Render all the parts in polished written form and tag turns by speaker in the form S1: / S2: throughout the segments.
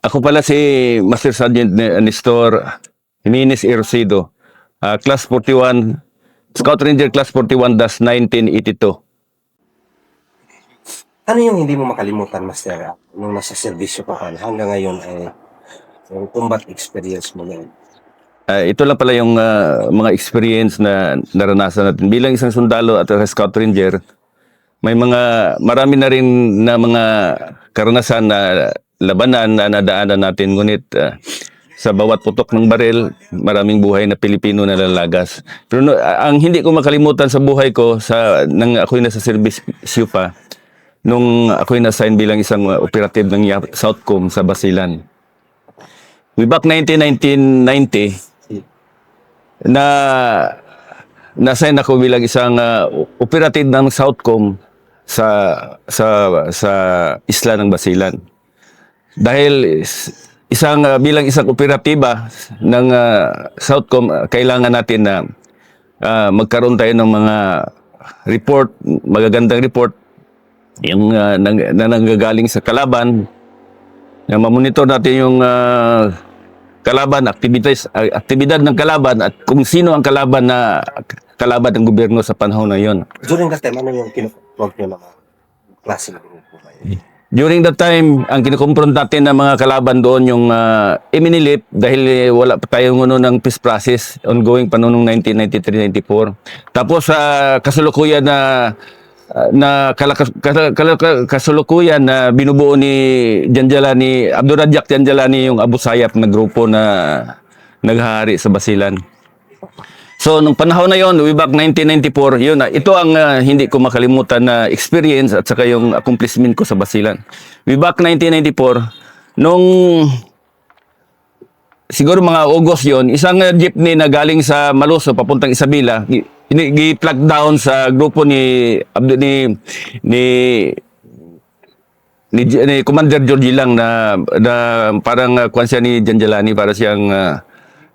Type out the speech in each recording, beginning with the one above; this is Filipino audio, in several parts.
S1: Ako pala si Master Sergeant Nestor Jimenez Ercido, Class 41, Scout Ranger Class 41-1982.
S2: Ano yung hindi mo makalimutan, Master, nung nasa serbisyo ka pa hanggang ngayon ay yung combat experience mo ngayon?
S1: Ito lang pala yung mga experience na naranasan natin. Bilang isang sundalo at Scout Ranger, may marami na rin na mga karanasan na labanan na nadaanan natin. Ngunit sa bawat putok ng baril, maraming buhay na Pilipino na lalagas. Pero ang hindi ko makalimutan sa buhay ko, nang ako'y nasa serbisyo pa, nung ako'y na-assign bilang isang operative ng Southcom sa Basilan. Way back 1990, na-assign ako bilang isang operative ng Southcom sa isla ng Basilan. Dahil bilang isang operatiba ng Southcom, kailangan natin na magkaroon tayo ng mga report, magagandang report, yung na nanggagaling sa kalaban, na mamonitor natin yung kalaban, aktibidad ng kalaban at kung sino ang kalaban ng gobyerno sa panahon na yon.
S2: During that time, ano yung kinukontrol nyo mga klase ng grupo kayo?
S1: During that time, ang kinukumpron natin ng mga kalaban doon yung iminilip dahil wala pa tayong ng peace process ongoing pa noong 1993-94. Tapos kasalukuyan kasalukuyan na binubuo ni Janjalani, Abdurrajak Janjalani, yung Abu Sayyaf na grupo na naghahari sa Basilan. So, nung panahon na yon, way back 1994, ito ang hindi ko makalimutan na experience at saka yung accomplishment ko sa Basilan. Way back 1994, nung siguro mga August yon, isang jeepney na galing sa Maluso papuntang Isabela, gi-plug down sa grupo ni Commander Georgie lang na parang kwan siya ni Janjalani, para siyang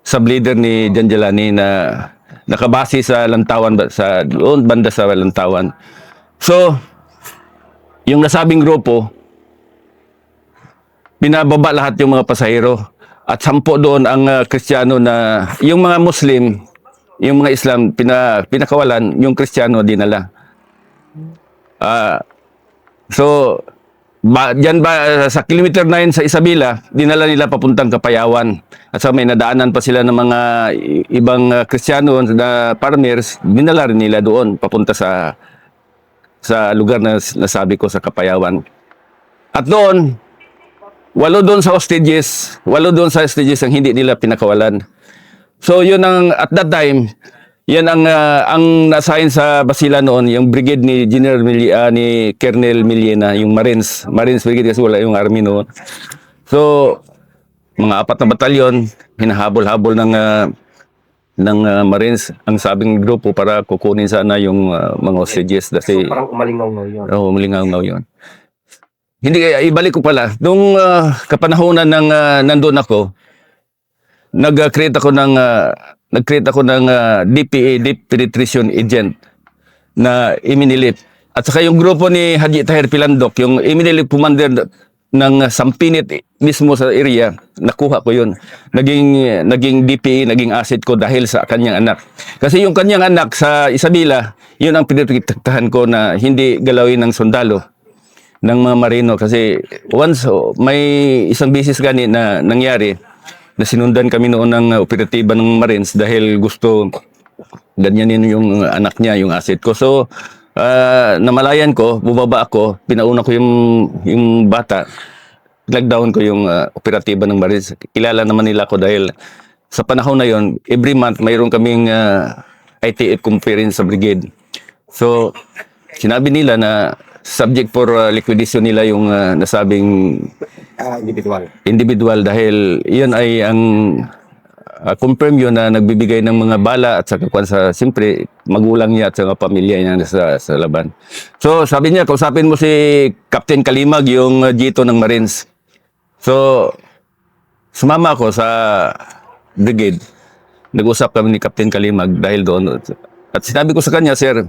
S1: sub-leader ni Janjalani na nakabase sa Lantawan, sa doon banda sa Lantawan. So, yung nasabing grupo, pinababa lahat yung mga pasahero at 10 doon ang Kristiyano, na yung mga Muslim, yung mga Islam pinakawalan, yung Kristiyano dinala. So diyan sa kilometer 9 sa Isabela, dinala nila papuntang Kapayawan. At sa may nadaanan pa sila ng mga ibang Kristiyano na farmers, dinala rin nila doon papunta sa lugar na nasabi ko, sa Kapayawan. At doon, 8 doon sa hostages ang hindi nila pinakawalan. So yun at that time, yan ang na-assign sa Basilan noon, yung brigade ni General ni Colonel Millena, yung Marines Brigade, kasi wala yung Army noon. So, mga 4 na batalyon, hinahabol-habol ng Marines ang sabing grupo para kukunin sana yung mga hostages.
S2: So, parang umalingaw-ngaw yun.
S1: Oo, umalingaw-ngaw yun. Hindi, ibalik ko pala. Nung kapanahonan nandun ako, nag-create ako ng DPA, Deep Penetration Agent, na iminilip. At saka yung grupo ni Haji Tahir Pilandok, yung iminilip commander ng Sampinit mismo sa area, nakuha ko yun. Naging DPA, naging asset ko dahil sa kanyang anak. Kasi yung kanyang anak sa Isabela, yun ang pinagtaktahan ko na hindi galawin ng sundalo, ng mga marino. Kasi once may isang bisis gani na nangyari, na sinundan kami noon ng operatiba ng Marines dahil gusto ganyanin yung anak niya, yung asset ko. So, namalayan ko, bumaba ako, pinauna ko yung bata, nag-down ko yung operatiba ng Marines. Kilala naman nila ako dahil sa panahon na yon, every month mayroon kaming ITF conference sa brigade. So, sinabi nila na subject for liquidation nila yung nasabing individual dahil yun ay ang confirm yun na nagbibigay ng mga bala at saka siyempre magulang niya at saka pamilya niya sa laban. So sabi niya, kausapin mo si Captain Kalimag, yung G2 ng Marines. So sumama ako sa brigade. Nag-usap kami ni Captain Kalimag dahil doon. At sinabi ko sa kanya, sir,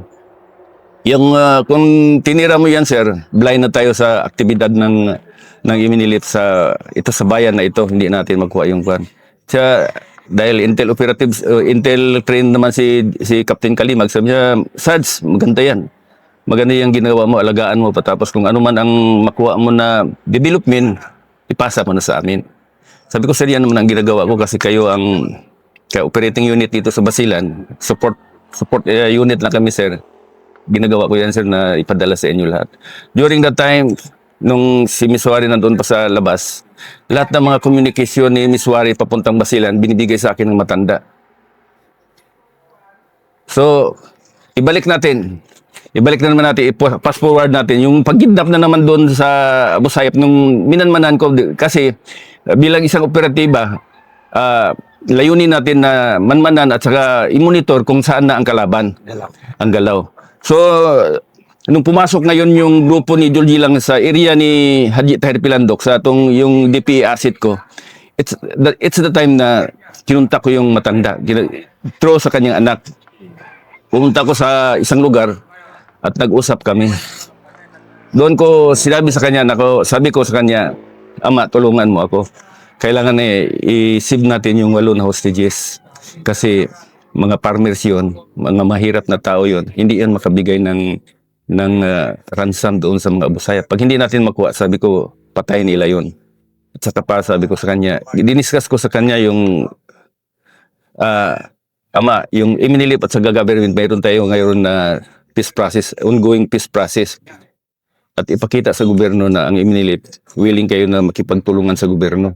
S1: kung tinira mo yan, sir, blind na tayo sa aktibidad ng ng iminilit sa ito sa bayan na ito, hindi natin magkuha yung kwan. Siya, dahil intel operatives, intel trained naman si Captain Kalimag, sabi niya, Sarge, maganda yan. Maganda yung ginawa mo, alagaan mo, patapos kung ano man ang makuha mo na development, ipasa mo na sa amin. Sabi ko, sir, yan naman ang ginagawa ko kasi kayo ang operating unit dito sa Basilan. Support unit lang kami, sir. Ginagawa ko yan, sir, na ipadala sa inyo lahat. During that time, nung si Miss Wari nandun pa sa labas, lahat ng mga communication ni Miss Wari papuntang Basilan, binibigay sa akin ng matanda. So, ibalik natin. Ibalik na naman natin, i-pass forward natin. Yung pag-kidnap na naman doon sa Abu Sayyaf, nung minanmanan ko, kasi bilang isang operatiba, layunin natin na manmanan at saka i-monitor kung saan na ang kalaban, ang galaw. So, nung pumasok ngayon yung grupo ni Joel Gilang sa area ni Haji Tahir Pilandok sa atong yung DPA asset ko, it's the time na kinunta ko yung matanda, through sa kanyang anak. Pumunta ko sa isang lugar at nag-usap kami. Doon ko sinabi sa kanya, sabi ko sa kanya, Ama, tulungan mo ako. Kailangan i-save natin yung 8 na hostages. Kasi mga farmers yun, mga mahirap na tao yun, hindi yan makabigay ng ransom doon sa mga Abu Sayyaf. Pag hindi natin makuha, sabi ko, patayin nila yun. At saka pa, sabi ko sa kanya, diniscuss ko sa kanya yung Ama, yung iminilip at sa government, mayroon tayo ngayon na peace process, ongoing peace process. At ipakita sa gobyerno na ang iminilip, willing kayo na makipagtulungan sa gobyerno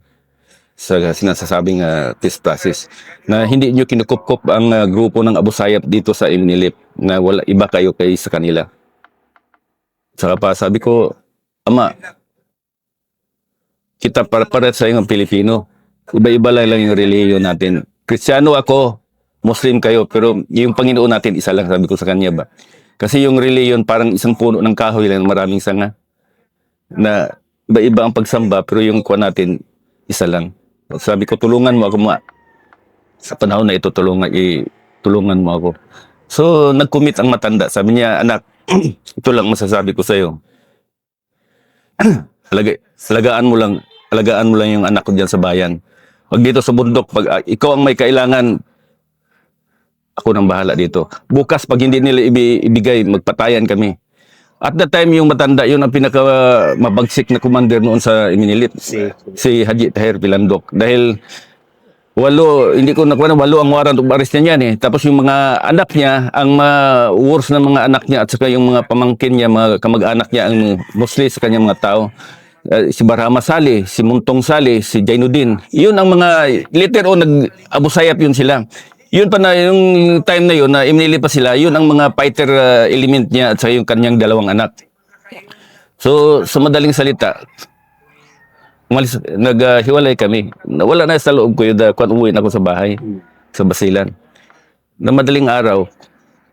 S1: sa sinasabing peace process. Na hindi nyo kinukup-kup ang grupo ng Abu Sayyaf dito sa iminilip, na wala iba kayo kay sa kanila. Saka pa, sabi ko, Ama, kita para sa yung Pilipino. Iba-iba lang yung religion natin. Kristiyano ako, Muslim kayo, pero yung Panginoon natin, isa lang, sabi ko sa kanya ba. Kasi yung religion, parang isang puno ng kahoy lang, maraming sanga. Na iba-iba ang pagsamba, pero yung kuha natin, isa lang. Sabi ko, tulungan mo ako, sa panahon na ito, tulungan mo ako. So, nag-commit ang matanda. Sabi niya, anak, ito lang masasabi ko sa'yo. Alagaan mo lang yung anak ko dyan sa bayan. Pag dito sa bundok, pag ikaw ang may kailangan, ako nang bahala dito. Bukas, pag hindi nila ibigay, magpatayan kami. At that time, yung matanda, yun ang pinaka mabagsik na commander noon sa Iminilit. Si Haji Tahir Pilandok. Dahil 8 ang warrant of arrest niya yan eh. Tapos yung mga anak niya, ang worst na mga anak niya at saka yung mga pamangkin niya, mga kamag-anak niya, ang mostly sa kanyang mga tao. Si Barhama Saleh, si Muntong Saleh, si Jainuddin. Yun ang mga, later on, nag-Abu Sayyaf yun sila. Yun pa na, yung time na yun, na iminili pa sila, yun ang mga fighter element niya at saka yung kanyang 2 anak. So, sa madaling salita, naghiwalay kami. Wala na sa loob ko yun, umuwi na ako sa bahay, sa Basilan. Na madaling araw,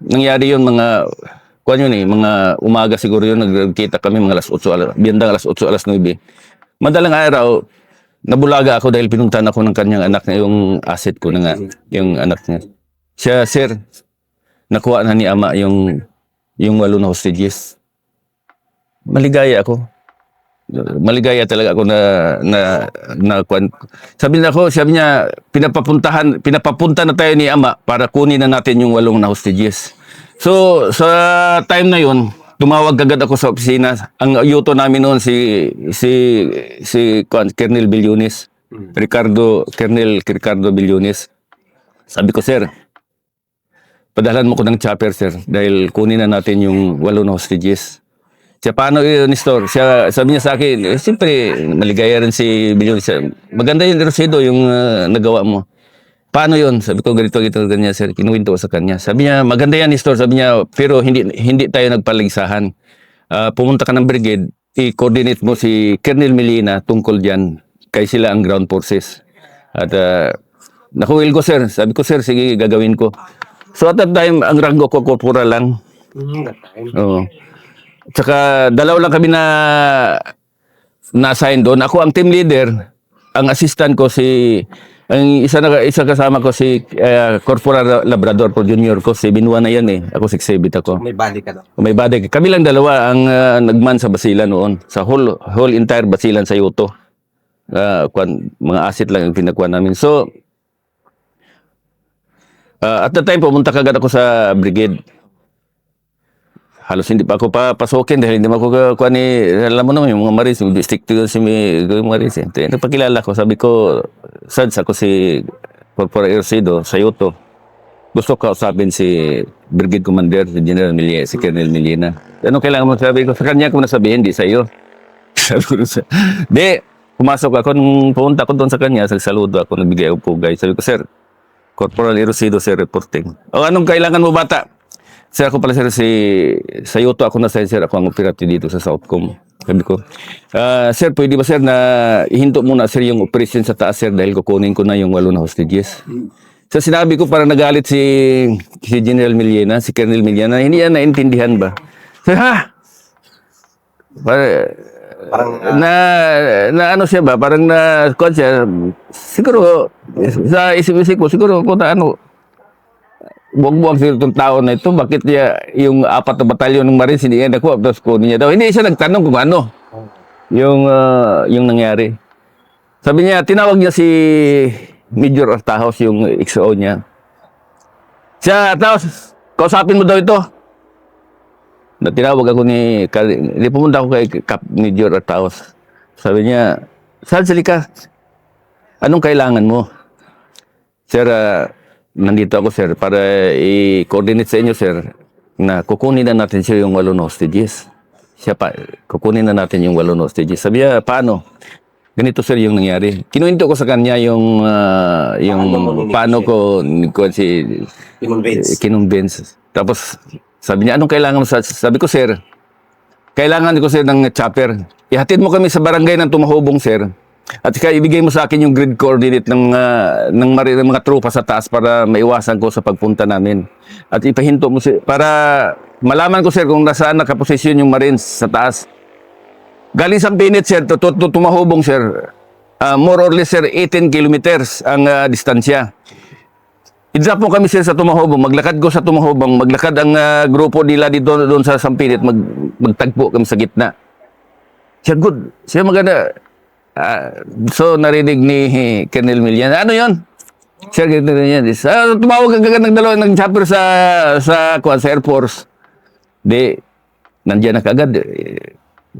S1: nangyari yun mga umaga siguro yun, nagkita kami mga biyandang alas 8, alas 9. Madaling araw, nabulaga ako dahil pinuntahan ako ng kanyang anak na yung asset ko na nga, yung anak niya. Siya, sir, nakuha na ni Ama yung 8 na hostages. Maligaya ako. Maligaya talaga ako na sabi niya, pinapapunta na tayo ni Ama para kunin na natin yung 8 na hostages. So, sa time na yun, tumawag agad ako sa opisina. Ang yuto namin noon si Colonel Bilyones. Colonel Ricardo Bilyones. Sabi ko, sir, padalhan mo ko ng chopper, sir, dahil kunin na natin yung 8 na hostages. Siya, paano yun, Nestor? Sabi niya sa akin, siyempre, maligaya rin si Bilyones. Maganda yung Rosido, yung nagawa mo. Paano yun? Sabi ko, ganito, ganyan, sir. Kinuwinto ko sa kanya. Sabi niya, maganda yan, Nestor. Sabi niya, pero hindi tayo nagpaligsahan. Pumunta ka ng brigade, i-coordinate mo si Colonel Melina tungkol dyan. Kaya sila ang ground forces. At nakuwil ko, sir. Sabi ko, sir, sige, gagawin ko. So at that time, ang rango ko, corporal lang. Oo. Tsaka 2 lang kami na-assign doon. Ako ang team leader. Ang assistant ko si Ang isa kasama ko si Corporal Labrador po junior ko, 7'1" na yan eh. Ako 6'7" ako.
S2: May bali ka daw.
S1: May baday. Kami lang dalawa ang nagman sa Basilan noon. Sa whole entire Basilan sa Yuto. Mga asset lang ang pinakuha namin. So, at the time, pumunta kagad ako sa brigade. Halos hindi pa ako papasukin dahil hindi mo ako kuha ni, alam mo naman, yung mga Marines, yung stick to si Marines. Napakilala ko, sabi ko, Sads, ako si Corporal Ercido sa Yuto. Gusto ko kausapin si Brigade Commander, si General Millie, si Colonel Millena. Ano kailangan mo? Sabi ko, sa kanya ko nasabihin, di sa iyo. Sabi ko, di, pumasok ako, nung pumunta ko doon sa kanya, saludo ako, nagbigay ako pugay. Sabi ko, Sir, Corporal Ercido, sir, reporting. O, anong kailangan mo, bata? Sir, ako pala, sir, sa Yuto ako na, sir, ako ang operati dito sa Southcom. Sabi ko, sir, pwede ba, sir, na ihinto muna, sir, yung operation sa taas, sir, dahil kukunin ko na yung 8 na hostages. So, sinabi ko, parang nagalit si General Millena, si Colonel Millena, hindi yan naintindihan ba? Sir, ha?
S2: Parang
S1: Ano siya ba? Parang kuwan siya, siguro, sa isip-isip ko, siguro, kung ano, buwag-buwag siya itong tao na ito, bakit niya yung 4 na batalyon ng Marines hindi niya nakuha, tapos kunin niya daw. Hindi siya nagtanong kung ano yung nangyari. Sabi niya, tinawag niya si Major Artajos, yung XO niya. Siya, Artajos, kausapin mo daw ito. Na tinawag ako pumunta ako kay Cap Major Artajos. Sabi niya, Sarge, halika. Anong kailangan mo? Sir, nandito ako, sir, para i-coordinate sa inyo, sir, na kukunin na natin siya yung 8 na hostages. Kukunin na natin yung 8 na hostages. Sabi niya, paano? Ganito, sir, yung nangyari. Kinuwento ko sa kanya yung paano ko kinonvince. Tapos, sabi niya, anong kailangan mo? Sabi ko, sir, kailangan ko, sir, ng chopper. Ihatid mo kami sa barangay ng Tumahubong, sir. At saka ibigay mo sa akin yung grid coordinate ng mga tropa sa taas para maiwasan ko sa pagpunta namin. At ipahinto mo, sir, para malaman ko, sir, kung nasaan nakaposisyon yung Marines sa taas. Galing sa Pinit, sir, Tumahubong, sir. More or less, sir, 18 kilometers ang distansya. I-drop mo kami, sir, sa Tumahubong. Maglakad ko sa Tumahubong. Maglakad ang grupo nila dito doon sa Sampinit. Magtagpo kami sa gitna. Siya, good. Siya maganda. So, narinig ni Colonel Millena. Ano yun? Sir, ganito na yan. Tumawag agad ng dalawa ng chopper sa Air Force. Di, nandiyan na kagad.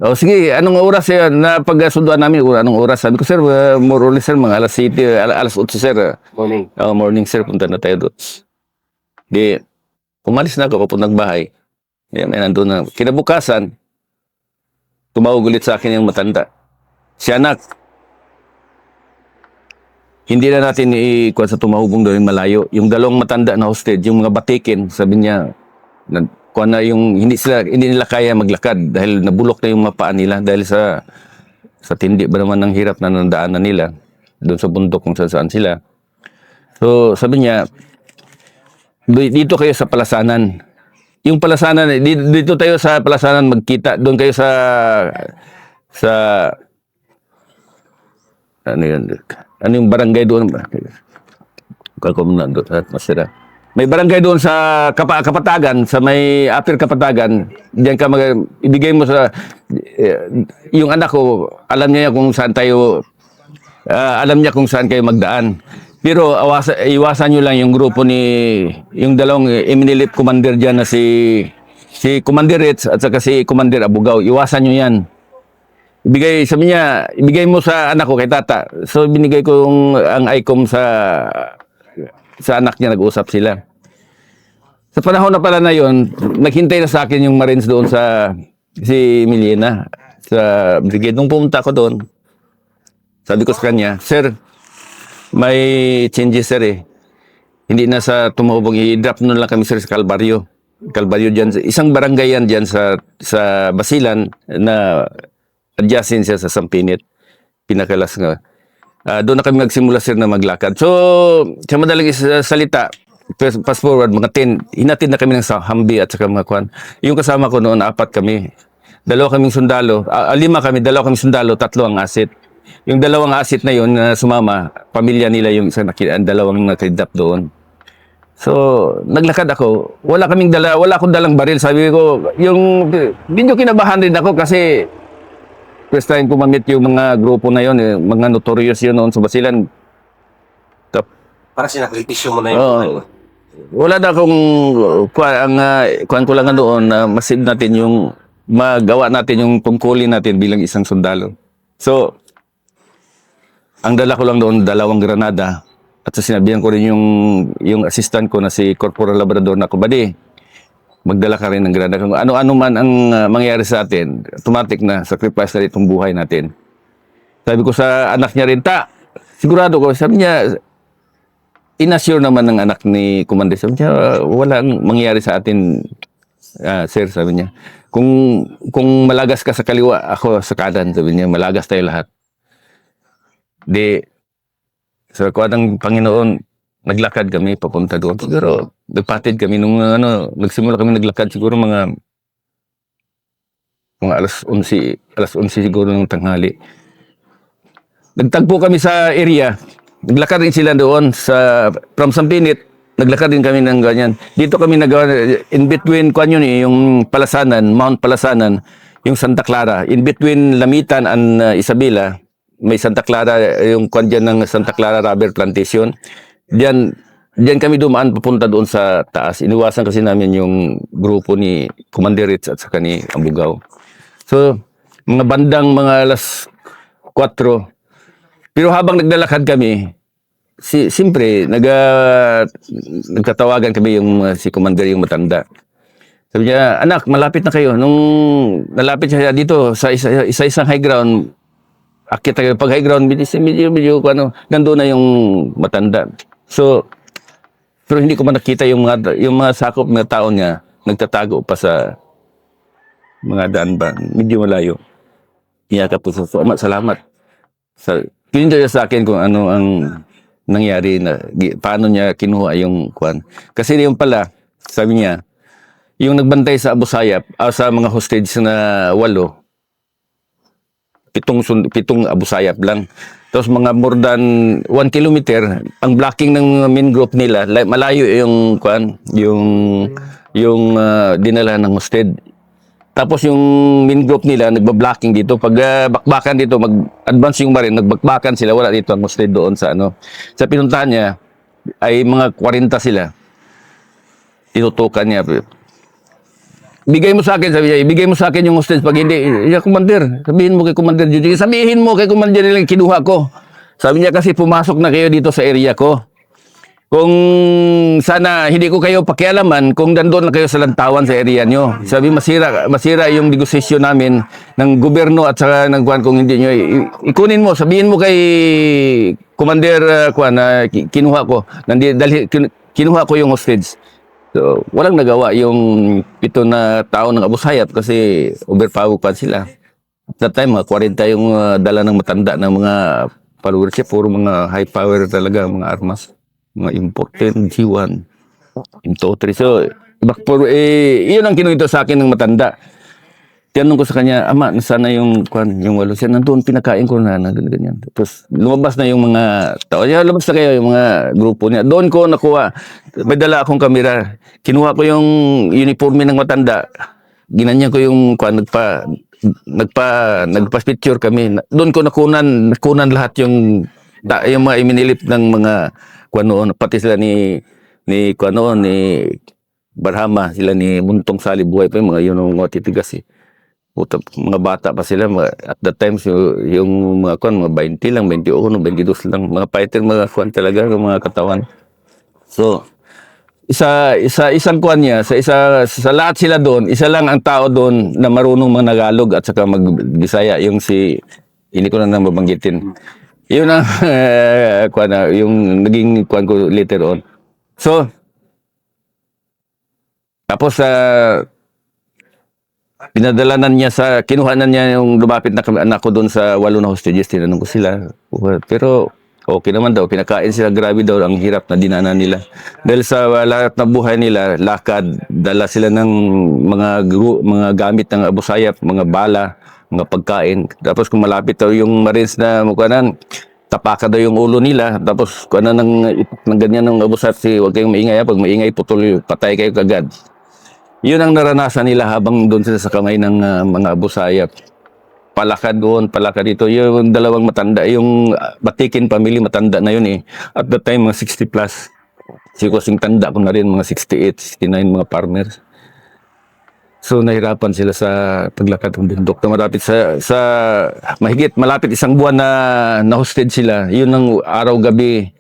S1: O sige, anong oras yan? Napagsunduan namin, anong oras? Sabi ko, sir, more or less, sir, mga alas 7, alas 8, sir.
S2: morning.
S1: Morning, sir, punta na tayo doon. Di, umalis na ako, papuntang bahay. May nandun na. Kinabukasan, tumawag ulit sa akin yung matanda. Si anak, hindi na natin ikuha sa Tumahubong doon malayo. Yung 2 matanda na hostage, yung mga batikin, sabi niya, kuha na yung, hindi nila kaya maglakad dahil nabulok na yung mga paa nila dahil sa tindi ba naman ng hirap na nandaanan nila doon sa bundok kung saan sila. So, sabi niya, dito kayo sa Palasanan. Yung Palasanan, dito tayo sa Palasanan magkita. Doon kayo sa ano yun? Ano yung barangay doon? Masira. May barangay doon sa Kapatagan, sa may Upper Kapatagan. Diyan ka ibigay mo sa yung anak ko, alam niya kung saan kayo magdaan. Pero iwasan nyo lang yung grupo yung 2 Eminilip Commander diyan na si Commander Ritz at saka si Commander Abugao. Iwasan nyo yan. Sabi niya, ibigay mo sa anak ko kay tata. So, binigay ko ang ICOM sa anak niya, nag-usap sila. Sa panahon na pala na yon, naghintay na sa akin yung Marines doon si Millena, sa brigade. Nung pumunta ko doon, sabi ko sa kanya, sir, may changes, sir, eh. Hindi na sa Tumahubong, i-drop na lang kami, sir, sa Calvario. Calvario dyan, isang barangay yan dyan sa Basilan na adjacent siya sa Sampinit, pinakalas nga. Doon na kami nagsimula, sir, na maglakad. So, sa madaling salita, fast forward, mga 10, hinatid na kami ng Humvee at saka mga kwan. Yung kasama ko noon, 4 kami. 2 kaming sundalo, 5 kami, 2 kaming sundalo, 3 ang asit. Yung 2 asit na yun na sumama, pamilya nila yung isa ang dalawang nakidnap doon. So, naglakad ako. Wala akong dalang baril. Sabi ko, medyo kinabahan din ako kasi first time ko ma-meet yung mga grupo na yon, mga notorious yun noon sa Basilan.
S2: Para sinakripisyo mo na yung
S1: Oo.
S2: buhay mo.
S1: Wala na akong kuan ko lang doon na masid natin yung magawa natin yung tungkulin natin bilang isang sundalo. So, ang dala ko lang doon, 2 granada. At sa sinabihan ko rin yung assistant ko na si Corporal Labrador na kubadi, magdala ka rin ng granada. Kung ano-ano man ang mangyayari sa atin, automatic na sacrifice na rin itong buhay natin. Sabi ko sa anak niya rin, sigurado ko, sabi niya, inassure naman ng anak ni Commander. Sabi niya, walang mangyayari sa atin, sir, sabi niya. Kung malagas ka sa kaliwa, ako sa kanan, sabi niya, malagas tayo lahat. Sa kuwan ng Panginoon, naglakad kami papunta doon. Siguro, nagpatid kami nagsimula kami naglakad siguro mga alas 11 siguro ng tanghali. Nagtagpo kami sa area. Naglakad din sila doon from Sampinit. Naglakad din kami ng ganyan. Dito kami in between yung Palasanan, Mount Palasanan, yung Santa Clara. In between Lamitan and Isabela, may Santa Clara, yung dyan ng Santa Clara Rubber Plantation. Diyan kami dumaan papunta doon sa taas. Iniwasan kasi namin yung grupo ni Commander Ritz at saka ni Ambugaw. So, mga bandang mga alas 4. Pero habang naglalakad kami, siyempre, nagtatawagan kami si Commander yung matanda. Sabi niya, anak, malapit na kayo. Nung nalapit siya dito sa isang high ground, akit tayo. Pag high ground, medyo, nandun na yung matanda. So, pero hindi ko man nakita yung mga sakop na tao niya, nagtatago pa sa mga daan ba. Medyo malayo. Iyakap po. Salamat. Kininda niya sa akin kung ano ang nangyari, paano niya kinuha yung kwan. Kasi yung pala, sabi niya, yung nagbantay sa Abu Sayyaf, sa mga hostage na 8, 7 Abu Sayyaf lang. Tapos mga more than 1 kilometer, ang blocking ng main group nila, malayo yung kwan, yung dinala ng hostage. Tapos yung main group nila, nagba-blocking dito. Pag bakbakan dito, mag-advance yung marin, nagbakbakan sila, wala dito ang hostage doon sa Sa pinuntahan niya, ay mga 40 sila. Tinutukan niya. Bigay mo sa akin, sabi niya, ibigay mo sa akin yung hostage. Pag hindi, Commander, sabihin mo kay Commander Judy, sabihin mo kay Commander nilang kinuha ko. Sabi niya kasi pumasok na kayo dito sa area ko. Kung sana hindi ko kayo pakialaman kung nandoon na kayo sa lantawan sa area nyo. Sabi masira yung negosasyon namin ng gobyerno at saka ng kung hindi nyo. Ikunin mo, sabihin mo kay Commander na kinuha ko. Kinuha ko yung hostage. So, walang nagawa yung 7 na tao ng Abu Sayyaf kasi overpower pa sila. At that time, mga 40 yung dala ng matanda ng mga followers siya. Puro mga high power talaga, mga armas. Mga important G1, M23. So, yun ang kinuwento sa akin ng matanda. Tinanong ko sa kanya, ama, nasaan yung 8? Siya, nandun, pinakain ko na ganyan. Tapos, lumabas na yung mga tao. Lumabas na kayo, yung mga grupo niya. Doon ko nakuha. May dala akong kamera. Kinuha ko yung uniforme ng matanda. Ginanyan ko yung nagpa-picture kami. Doon ko nakunan lahat yung mga iminilip ng mga noon, pati sila ni Barhama, sila ni Muntong Sali, buhay pa yung mga yun ang mga titigas eh. Mga bata pa sila, at that time yung mga 20 lang, 21, 22 lang, mga fighter, mga talaga, mga katawan. So, isang niya, sa lahat sila doon, isa lang ang tao doon na marunong Managalog at saka mag-Bisaya, hindi ko na mabanggitin. Yun ang yung naging ko later on. So, tapos pinadalanan niya kinuhanan niya yung lumapit na anak ko doon sa 8 na hostages. Tinanong ko sila. Pero okay naman daw, pinakain sila, grabe daw ang hirap na dinanan nila. Dahil sa lahat na buhay nila, lakad, dala sila ng mga gamit ng Abu Sayyaf, mga bala, mga pagkain. Tapos kung malapit daw yung Marines na mukanan, tapaka daw yung ulo nila, tapos kung ano ng ganyan ng abusat, huwag kayong maingay, pag maingay, putol, patay kayo kagad. Yun ang naranasan nila habang doon sila sa kamay ng mga abusaya. Palakad doon, palakad dito. Yung dalawang matanda, yung Batikin family, matanda na yun eh. At that time, mga 60 plus. Siguro tanda ko na rin, mga 68, 69, mga farmers. So nahirapan sila sa paglakad ng bundok na malapit sa malapit isang buwan na hostage sila. Yun ang araw-gabi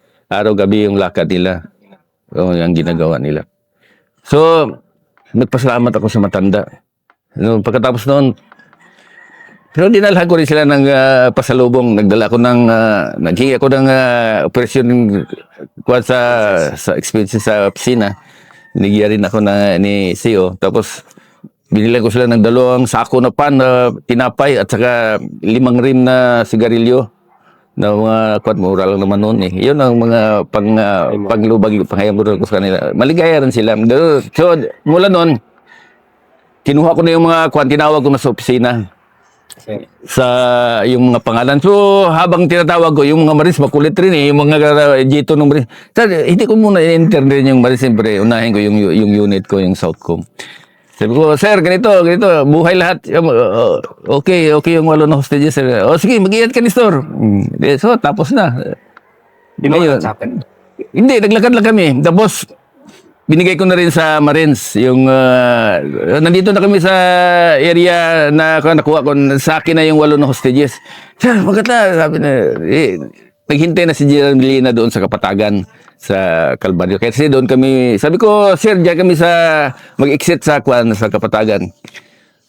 S1: yung lakad nila. O yung ginagawa nila. So nagpasalamat ako sa matanda. No, pagkatapos noon, pero dinalhan ko rin sila ng pasalubong. Nagdala ko ng naghingi ako ng operasyon kuwan sa expenses sa opisina. Binigyan rin ako ni CEO. Tapos binili ko sila ng 2 sako na pan na tinapay at saka 5 rim na sigarilyo na mga kwat, mura lang naman noon eh. Yun ang mga panglubag, panghayamuro ko sa kanila. Maligaya rin sila. So, mula noon, kinuha ko na yung mga kwat, tinawag ko na sa opisina sa yung mga pangalan. So, habang tinatawag ko, yung mga Marines, makulit rin eh. Yung mga G2 ng Marines. So, hindi ko muna i-enter rin yung Marines. Siyempre, unahin ko yung unit ko, yung Southcom. Sabi ko, sir, ganito, buhay lahat. Okay yung 8 na hostages. Sir. O sige, mag-iingat ka ni Store. So, tapos na. Ngayon, hindi, naglakad lang kami. Tapos, binigay ko na rin sa Marines. Yung, nandito na kami sa area na nakuha ko. Sa akin na yung 8 na hostages. Sir, maganda. Sabi na, naghintay na si General Milena doon sa Kapatagan sa Calvario. Kasi doon kami, sabi ko, sir, diyan kami mag-exit sa Kapatagan.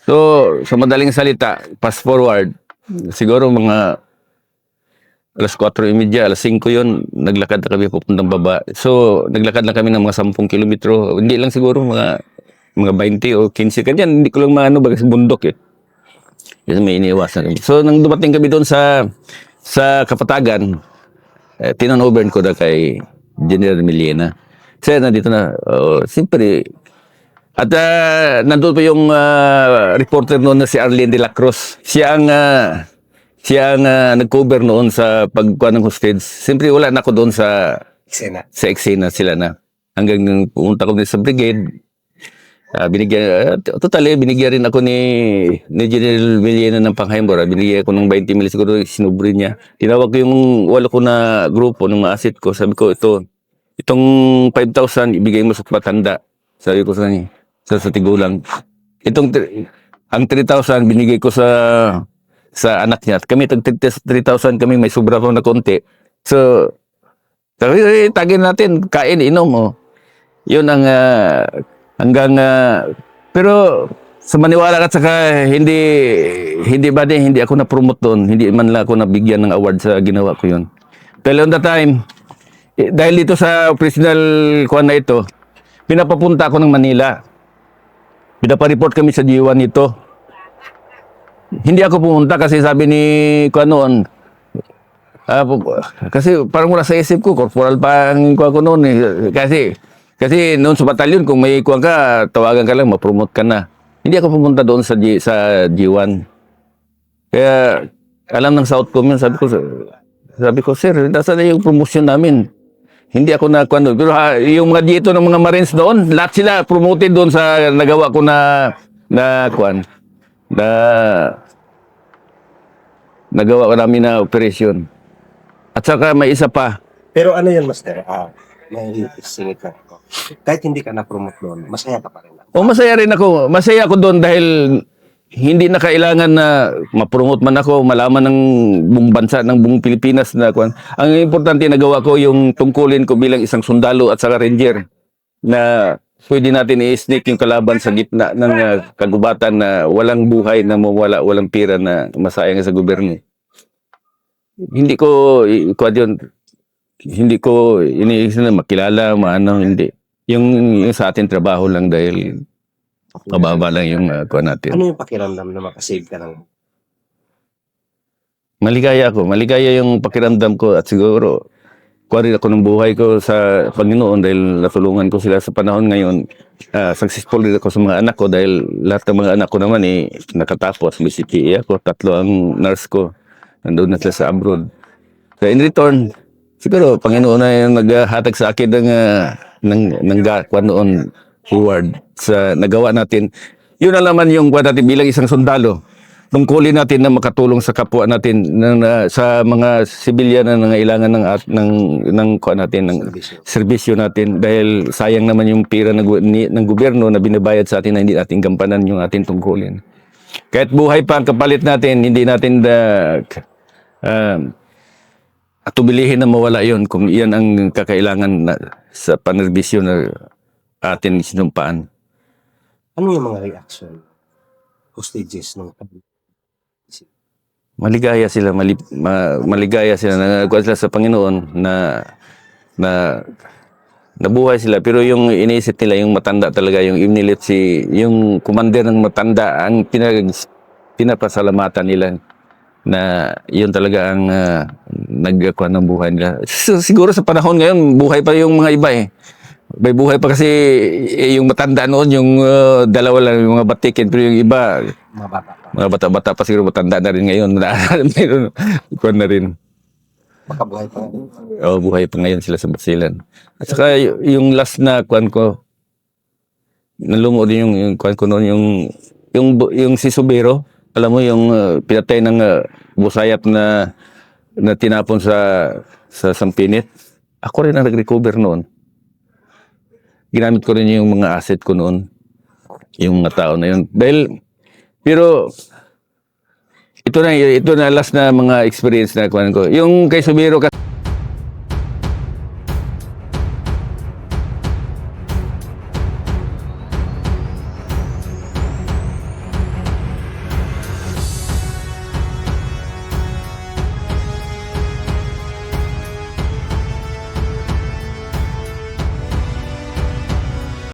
S1: So, sa madaling salita, fast forward, siguro mga alas 4:30, alas 5 yun, naglakad na kami pupuntang baba. So, naglakad na kami ng mga 10 kilometro. Hindi lang siguro, mga 20 o 15. Kanyan, hindi ko lang maano, baga sa bundok eh. Kasi may iniiwasan kami. So, nang dumating kami doon sa Kapatagan, tinan-over ko na kay General Milena. Sir, nandito na. Siyempre. At nandun pa yung reporter noon na si Arlene de la Cruz. Siya ang nag-cover noon sa pagkuha ng hostage. Siyempre, wala na ako doon sa eksena sila na. Hanggang nung pumunta ko sa brigade, binigyan rin ako ni General Milena ng panghayambora. Binigyan ako ng 20 mil, siguro sinubri niya. Tinawag ko yung 8 ko na grupo ng mga asset ko. Sabi ko, itong 5,000 ibigay mo sa matanda. Sabi ko sa kanya, sa tigulang. Ang 3,000 binigay ko sa anak niya. At kami, 3,000 kami, may sobra pa na konti. So, tagin natin, kain, inom. Yun ang hanggang pero sa maniwala at saka hindi ako na-promote doon, hindi man lang ako nabigyan ng award sa ginawa ko yun. Pero on the time, dahil dito sa operational kuan na ito, pinapapunta ako ng Manila. Pinapa-report kami sa G1 nito. Hindi ako pumunta kasi sabi ni kuan noon, kasi parang wala sa isip ko, corporal pa ang kuan ko noon eh. Kasi noon sa batalyon, kung may kuwan ka, tawagan ka lang, ma-promote ka na. Hindi ako pumunta doon sa G1. Kaya, alam ng Southcom yun, sabi ko, sir, nasa na yung promotion namin? Hindi ako na kuwan doon. Pero yung mga dito ng mga Marines doon, lahat sila promoted doon sa nagawa ko na kuwan. Nagawa ko namin na operasyon. At saka may isa pa.
S2: Pero ano yan, Master? May singit lang ako. Kahit hindi ka na-promote doon, masaya ka pa rin.
S1: Masaya rin ako. Masaya ako doon dahil hindi na kailangan na ma-promote man ako, malaman ng buong bansa, ng buong Pilipinas na kuwan. Ang importante nagawa ko yung tungkulin ko bilang isang sundalo at saka ranger na pwede natin i-snake yung kalaban sa gitna ng kagubatan na walang buhay na mawala, walang pira na masayang sa gobyerno. Hindi ko hindi ko iniisip na makilala, hindi. Yung sa atin trabaho lang dahil mababa lang yung kuha natin.
S2: Ano yung pakiramdam na makasave ka ng...
S1: Maligaya ako. Maligaya yung pakiramdam ko at siguro kuha rin ako ng buhay ko sa Panginoon dahil natulungan ko sila sa panahon ngayon. Successful rin ako sa mga anak ko dahil lahat ng mga anak ko naman nakatapos. May CPA ako, 3 ang nurse ko. Nandun na sila sa abroad. So in return, siguro Panginoon na yung naghatag sa akin ng kwan noon reward sa nagawa natin. Yun na naman yung kwan natin bilang isang sundalo. Tungkulin natin na makatulong sa kapwa natin sa mga sibilyan na nangailangan ng kwan natin ng serbisyo natin dahil sayang naman yung pira ng gobyerno na binabayad sa atin na hindi natin gampanan yung ating tungkulin. Kahit buhay pa ang kapalit natin, hindi natin atubilihin na mawala yon kung iyan ang kakailangan sa panerbisyo na atin sinumpaan.
S2: Ano yung mga reaction? Hostages ng
S1: Maligaya sila, maligaya sila, nagawa sila sa Panginoon na nabuhay sila. Pero yung iniisip nila, yung matanda talaga, yung imnilit yung commander ng matanda, ang pinapasalamatan nila na yun talaga ang nagkakuha ng buhay nila. Siguro sa panahon ngayon, buhay pa yung mga iba eh. May buhay pa kasi yung matanda noon, yung dalawa lang, yung mga batikin, pero yung iba, mga bata-bata pa siguro matanda na rin ngayon. Mayroon na rin.
S2: makabuhay pa rin.
S1: Oo, buhay pa ngayon sila sa Basilan. At saka yung last na kwan ko, nalungod yung kwan ko noon, yung si Subero, alam mo yung pinatay ng busayap na tinapon sa Sampinit. Ako rin ang nag-recover noon. Ginamit ko rin yung mga asset ko noon, yung mga tao na yun. Pero ito na last na mga experience na kuwan ko. Yung kay Subiro